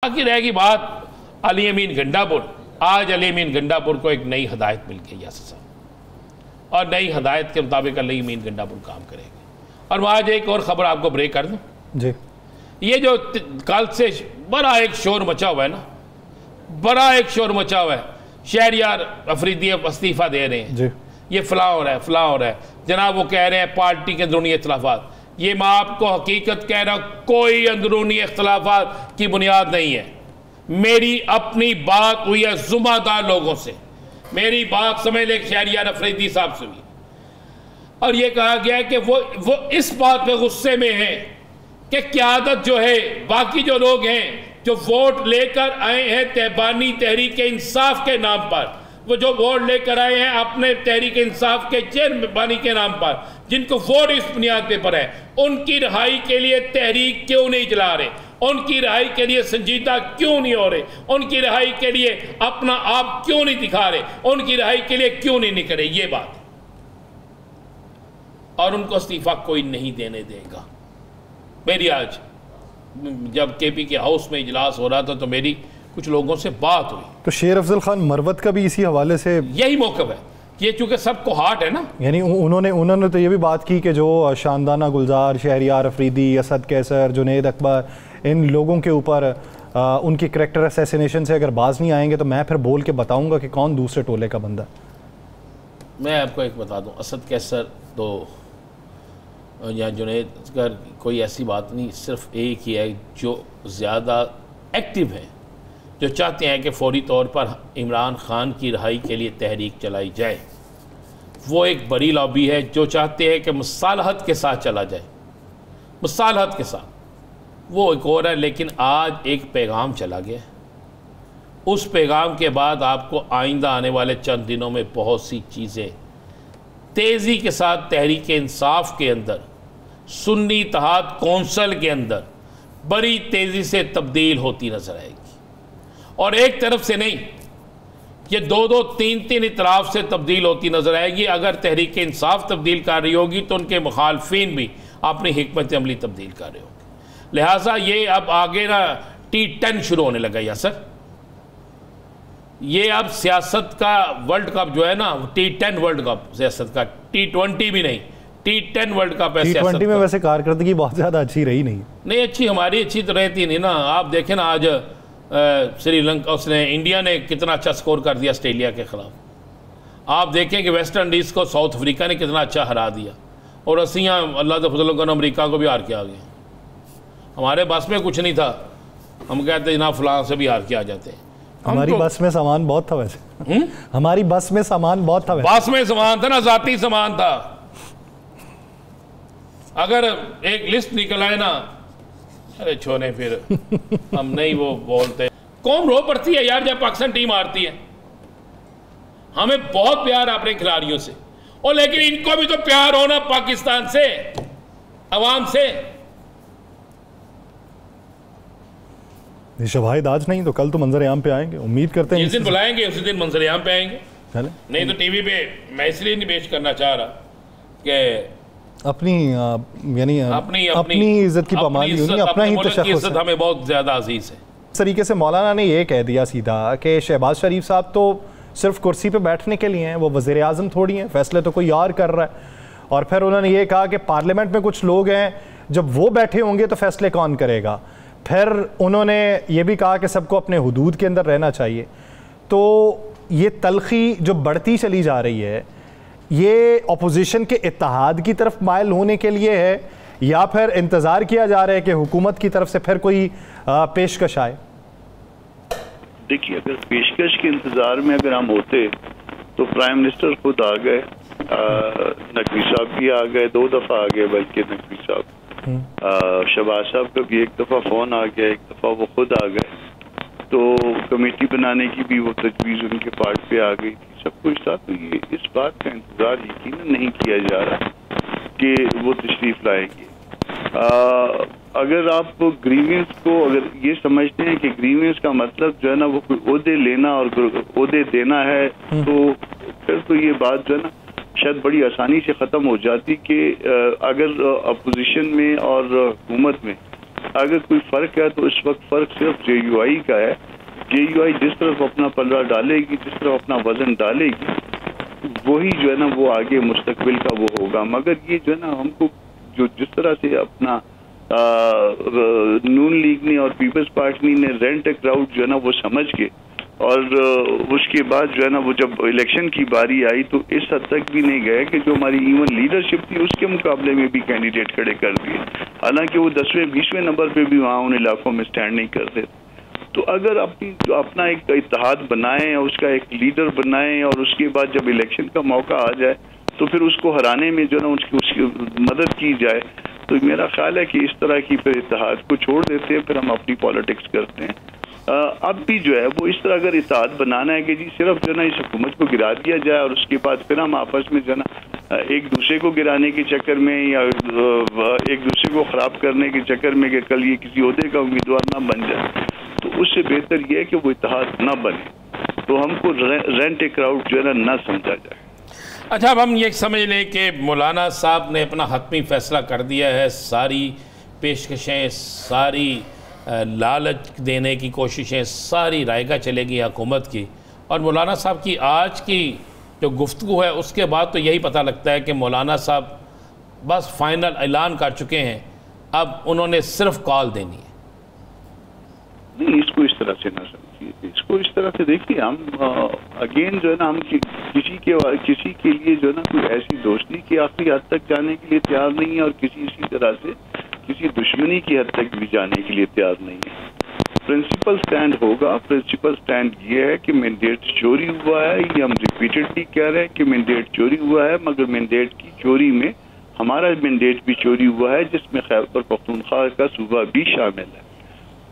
बाकी रहेगी बात अली अमीन गंडापुर। आज अली अमीन गंडापुर को एक नई हदायत मिल गई यासर साहब, और नई हदायत के मुताबिक अली अमीन गंडापुर काम करेंगे। और मैं आज एक और ख़बर आपको ब्रेक कर दूँ जी। ये जो कल से बड़ा एक शोर मचा हुआ है ना, बड़ा एक शोर मचा हुआ है, शहरियार अफरीदी इस्तीफ़ा दे रहे हैं जी, ये फलां हो रहा है, फलां हो रहा है जनाब, वो कह रहे हैं पार्टी के अंदरूनी इख्तलाफात। ये मैं आपको हकीकत कह रहा हूँ, कोई अंदरूनी इख्तलाफात की बुनियाद नहीं है। मेरी अपनी बात हुई है जुम्मेदार लोगों से, मेरी बात समझ ले शहरियार अफरीदी साहब से भी, और ये कहा गया है कि वो इस बात पे गुस्से में है कि क़यादत जो है, बाकी जो लोग हैं जो वोट लेकर आए हैं तहबानी तहरीक इंसाफ के नाम पर, वो जो वोट लेकर आए हैं अपने तहरीक इंसाफ के चेयरमैन के नाम पर, जिनको वोट इस बुनियाद पे पर है, उनकी रिहाई के लिए तहरीक क्यों नहीं चला रहे, उनकी रिहाई के लिए संजीदा क्यों नहीं हो रहे, उनकी रिहाई के लिए अपना आप क्यों नहीं दिखा रहे, उनकी रिहाई के लिए क्यों नहीं निकले, ये बात। और उनको इस्तीफा कोई नहीं देने देगा। मेरी आज जब केपी के हाउस में इजलास हो रहा था तो मेरी कुछ लोगों से बात हुई, तो शेर अफजल खान मरवत का भी इसी हवाले से यही मौक़िफ़ है कि ये चूँकि सबको हार्ट है ना, यानी उन्होंने तो ये भी बात की कि जो शानदाना गुलजार, शहरियार अफरीदी, असद कैसर, जुनेद अकबर, इन लोगों के ऊपर उनकी करैक्टर असैसिनेशन से अगर बाज नहीं आएंगे तो मैं फिर बोल के बताऊंगा कि कौन दूसरे टोले का बंदा। मैं आपको एक बता दूं, असद कैसर तो या जुनेद अकबर कोई ऐसी बात नहीं, सिर्फ एक ही है जो ज़्यादा एक्टिव है, जो चाहते हैं कि फौरी तौर पर इमरान खान की रिहाई के लिए तहरीक चलाई जाए। वो एक बड़ी लॉबी है जो चाहते हैं कि मुसालहत के साथ चला जाए, मुसालहत के साथ, वो एक और है। लेकिन आज एक पैगाम चला गया, उस पैगाम के बाद आपको आइंदा आने वाले चंद दिनों में बहुत सी चीज़ें तेज़ी के साथ तहरीक इंसाफ के अंदर, सुन्नी इत्तेहाद कौंसल के अंदर बड़ी तेज़ी से तब्दील होती नज़र आएगी। और एक तरफ से नहीं, ये दो दो तीन तीन इतराफ़ से तब्दील होती नज़र आएगी। अगर तहरीक इंसाफ तब्दील कर रही होगी तो उनके मुखालफिन भी अपनी हिकमत अमली तब्दील कर रहे होंगे। लिहाजा ये अब आगे ना T10 शुरू होने लगा या सर, ये अब सियासत का वर्ल्ड कप जो है ना, T10 वर्ल्ड कप सियासत का, T20 भी नहीं, T10 वर्ल्ड कप है। T20 में वैसे कारकर्दगी बहुत ज़्यादा अच्छी रही नहीं अच्छी हमारी अच्छी तो रहती नहीं ना। आप देखें ना आज श्रीलंका, उसने इंडिया ने कितना अच्छा स्कोर कर दिया ऑस्ट्रेलिया के ख़िलाफ़। आप देखें कि वेस्ट इंडीज़ को साउथ अफ्रीका ने कितना अच्छा हरा दिया, और असियाँ अल्लाह के फजल को अमरीका को भी हार के आ गए। हमारे बस में कुछ नहीं था, हम कहते जनाब फलां से भी हार के आ जाते हैं। हमारी बस में सामान बहुत था वैसे, हमारी बस में सामान बहुत था वैसे। बस में सामान था ना, ज़ाती सामान था। अगर एक लिस्ट निकल आए ना, अरे छोने फिर हम नहीं वो बोलते। कौम रो पड़ती है यार जब पाकिस्तान टीम हारती है। हमें बहुत प्यार अपने खिलाड़ियों से, और लेकिन इनको भी तो प्यार होना पाकिस्तान से, अवाम से। शवाहिद आज नहीं तो कल तो मंजर-ए-आम पे आएंगे, उम्मीद करते हैं जिस दिन बुलाएंगे उसी दिन मंजर-ए-आम पे आएंगे। नहीं तो टीवी पे मैं इसलिए नहीं पेश करना चाह रहा कि अपनी यानी अपनी इज्जत की पामाली होगी, अपना ही तशख्खुस है, हमें बहुत ज़्यादा अजीज़ है। इस तरीके से मौलाना ने ये कह दिया सीधा कि शहबाज शरीफ साहब तो सिर्फ कुर्सी पे बैठने के लिए हैं, वो वज़ीर आज़म थोड़ी हैं, फैसले तो कोई और कर रहा है। और फिर उन्होंने ये कहा कि पार्लियामेंट में कुछ लोग हैं, जब वो बैठे होंगे तो फैसले कौन करेगा। फिर उन्होंने ये भी कहा कि सबको अपने हुदूद के अंदर रहना चाहिए। तो ये तलखी जो बढ़ती चली जा रही है, ये अपोजिशन के इत्तेहाद की तरफ माइल होने के लिए है, या फिर इंतज़ार किया जा रहा है कि हुकूमत की तरफ से फिर कोई पेशकश आए? देखिए, अगर पेशकश के इंतज़ार में अगर हम होते तो प्राइम मिनिस्टर खुद आ गए, नकवी साहब भी आ गए, 2 दफ़ा आ गए बल्कि नकवी साहब, शहबाज साहब का भी 1 दफ़ा फ़ोन आ गया, 1 दफ़ा वो खुद आ गए। तो कमेटी बनाने की भी वो तजवीज़ उनके पार्ट पे आ गई थी, सब कुछ था। तो ये इस बात का इंतज़ार यकीनन नहीं किया जा रहा कि वो तशरीफ़ लाएंगे। अगर आप ग्रीवेंस को अगर ये समझते हैं कि ग्रीवेंस का मतलब जो है ना वो कोई ओहदे लेना और ओहदे देना है, तो फिर तो ये बात जो है ना शायद बड़ी आसानी से ख़त्म हो जाती कि अगर अपोजिशन में और हुकूमत में अगर कोई फ़र्क है तो इस वक्त फ़र्क सिर्फ JUI का है। JUI जिस तरफ अपना पल्ला डालेगी, जिस तरफ अपना वजन डालेगी, वही जो है ना वो आगे मुस्तकबिल का वो होगा। मगर ये जो है ना हमको जो जिस तरह से अपना नून लीग ने और पीपल्स पार्टी ने रेंट ए क्राउड जो है ना वो समझ के, और उसके बाद जो है ना वो जब इलेक्शन की बारी आई तो इस हद तक भी नहीं गए कि जो हमारी इवन लीडरशिप थी उसके मुकाबले में भी कैंडिडेट खड़े कर दिए, हालांकि वो 10वें 20वें नंबर पे भी वहाँ उन इलाकों में स्टैंड नहीं करते। तो अगर अपना एक इत्तेहाद बनाएं और उसका एक लीडर बनाएं और उसके बाद जब इलेक्शन का मौका आ जाए तो फिर उसको हराने में जो है ना उसकी मदद की जाए, तो मेरा ख्याल है कि इस तरह की फिर इत्तेहाद को छोड़ देते हैं, फिर हम अपनी पॉलिटिक्स करते हैं। अब भी जो है वो इस तरह अगर इत्तेहाद बनाना है कि जी सिर्फ जो है ना इस हुकूमत को गिरा दिया जाए और उसके बाद फिर हम आपस में जो है ना एक दूसरे को गिराने के चक्कर में या एक दूसरे को ख़राब करने के चक्कर में कि कल ये किसी ओहदे का उम्मीदवार ना बन जाए, तो उससे बेहतर ये है कि वो इत्तेहाद ना बने, तो हमको रेंट ए क्राउड जो है ना समझा जाए। अच्छा, अब हम ये समझ लें कि मौलाना साहब ने अपना हतमी फैसला कर दिया है, सारी पेशकशें, सारी लालच देने की कोशिशें सारी रायगा चलेगी हुकूमत की, और मौलाना साहब की आज की जो गुफ्तगू है उसके बाद तो यही पता लगता है कि मौलाना साहब बस फाइनल ऐलान कर चुके हैं, अब उन्होंने सिर्फ कॉल देनी है। नहीं, इसको इस तरह से ना समझिए, इसको इस तरह से देखिए। हम अगेन जो है ना हम किसी के लिए जो है ना कोई ऐसी दोस्ती की आखिरी हद तक जाने के लिए तैयार नहीं है और किसी इसी तरह से किसी दुश्मनी की हद तक भी जाने के लिए तैयार नहीं है। प्रिंसिपल स्टैंड होगा। प्रिंसिपल स्टैंड ये है कि मैंडेट चोरी हुआ है, ये हम रिपीटेडली कह रहे हैं कि मैंडेट चोरी हुआ है, मगर मैंडेट की चोरी में हमारा मैंडेट भी चोरी हुआ है जिसमें खैबर पख्तूनख्वा का सूबा भी शामिल है।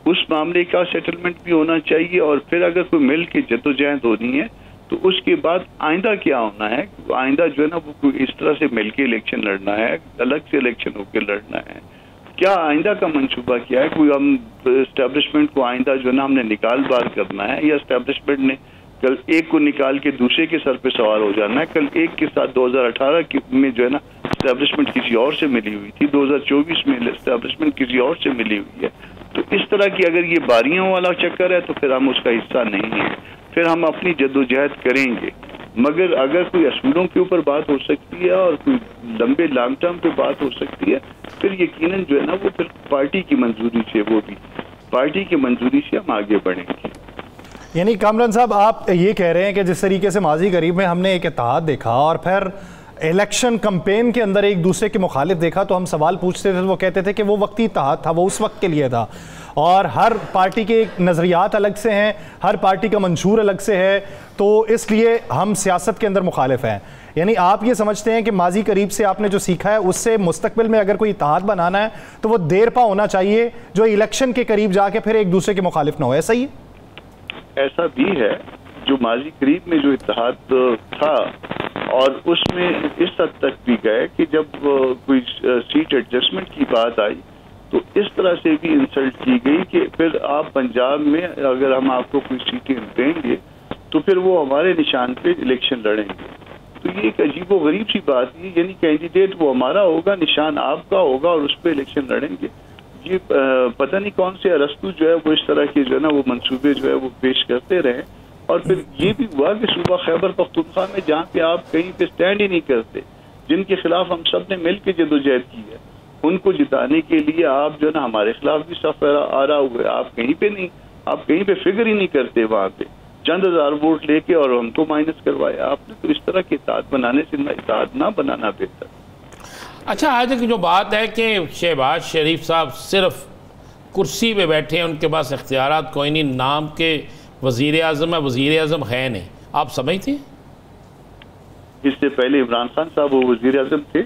उस मामले का सेटलमेंट भी होना चाहिए, और फिर अगर कोई मिल के जद्दोजहद होनी है तो उसके बाद आइंदा क्या होना है। आइंदा जो है ना वो इस तरह से मिल के इलेक्शन लड़ना है, अलग से इलेक्शन होकर लड़ना है, क्या आइंदा का मंसूबा क्या है। कोई हम एस्टेब्लिशमेंट को आइंदा जो है ना हमने निकाल बार करना है, या एस्टेब्लिशमेंट ने कल एक को निकाल के दूसरे के सर पे सवार हो जाना है। कल एक के साथ 2018 में जो है ना एस्टेब्लिशमेंट किसी और से मिली हुई थी, 2024 में एस्टेब्लिशमेंट किसी और से मिली हुई है। तो इस तरह की अगर ये बारियों वाला चक्कर है तो फिर हम उसका हिस्सा नहीं है, फिर हम अपनी जद्दोजहद करेंगे। मगर अगर कोई असूलों के ऊपर बात हो सकती है और कोई लंबे लॉन्ग टर्म पे बात हो सकती है, फिर यकीनन जो है ना वो फिर पार्टी की मंजूरी से, वो भी पार्टी की मंजूरी से हम आगे बढ़ेंगे। यानी कामरान साहब, आप ये कह रहे हैं कि जिस तरीके से माजी करीब में हमने एक इत्तेहाद देखा और फिर इलेक्शन कैंपेन के अंदर एक दूसरे के मुखालिफ देखा, तो हम सवाल पूछते थे तो वो कहते थे कि वो वक्ती इत्तेहाद था, वो उस वक्त के लिए था, और हर पार्टी के नज़रियात अलग से हैं, हर पार्टी का मंशूर अलग से है, तो इसलिए हम सियासत के अंदर मुखालिफ हैं। यानी आप ये समझते हैं कि माजी करीब से आपने जो सीखा है उससे मुस्तकबिल में अगर कोई इत्तेहाद बनाना है तो वो देर पा होना चाहिए, जो इलेक्शन के करीब जाके फिर एक दूसरे के मुखालिफ ना हो, ऐसा ही? ऐसा भी है, जो माजी करीब में जो इत्तेहाद था और उसमें इस हद तक भी गए कि जब कोई सीट एडजस्टमेंट की बात आई तो इस तरह से भी इंसल्ट की गई कि फिर आप पंजाब में अगर हम आपको कोई सीटें देंगे तो फिर वो हमारे निशान पे इलेक्शन लड़ेंगे। तो ये एक अजीबो गरीब सी बात है, यानी कैंडिडेट वो हमारा होगा, निशान आपका होगा और उस पर इलेक्शन लड़ेंगे। ये पता नहीं कौन से अरस्तु जो है वो इस तरह के जो है ना वो मंसूबे जो है वो पेश करते रहे, और फिर ये भी हुआ कि सूबा खैबर पख्तूनख्वा में जहाँ पे आप कहीं पे स्टैंड ही नहीं करते, जिनके खिलाफ हम सब ने मिल के जदोजहद की है, उनको जिताने के लिए आप जो है ना हमारे खिलाफ भी सफ आ रहा हुआ है, आप कहीं पे नहीं, आप कहीं पे फिक्र ही नहीं करते, वहाँ पे चंद हजार वोट लेके और हमको माइनस करवाया आपने। तो इस तरह के इत्तेहाद बनाने से इत्तेहाद ना बनाना बेहतर। अच्छा, आज की जो बात है कि शहबाज शरीफ साहब सिर्फ कुर्सी पे बैठे हैं, उनके पास इख्तियारात कोई नहीं, नाम के वज़ीर आज़म है, वज़ीर आज़म है नहीं, आप समझते हैं? इससे पहले इमरान खान साहब वो वज़ीर आज़म थे,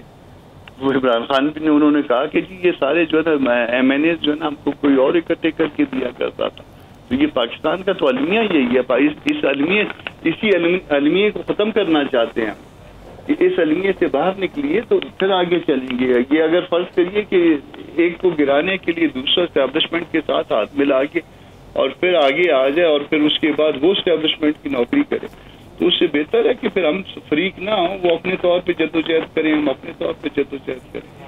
वो इमरान खान ने उन्होंने कहा कि जी ये सारे जो है ना MNA जो है ना हमको कोई और इकट्ठे करके दिया करता था। तो ये पाकिस्तान का तो अलमिया यही है, इसी अलमिये को ख़त्म करना चाहते हैं कि इस अलमिये से बाहर निकलिए तो फिर आगे चलेंगे। ये अगर फर्ज करिए कि एक को गिराने के लिए दूसरा एस्टेब्लिशमेंट के साथ हाथ मिला के और फिर आगे आ जाए और फिर उसके बाद वो एस्टेब्लिशमेंट की नौकरी करे, तो उससे बेहतर है कि फिर हम फरीक ना हो, वो अपने तौर पे जद्दोजहद करें, हम अपने तौर पे जद्दोजहद करें।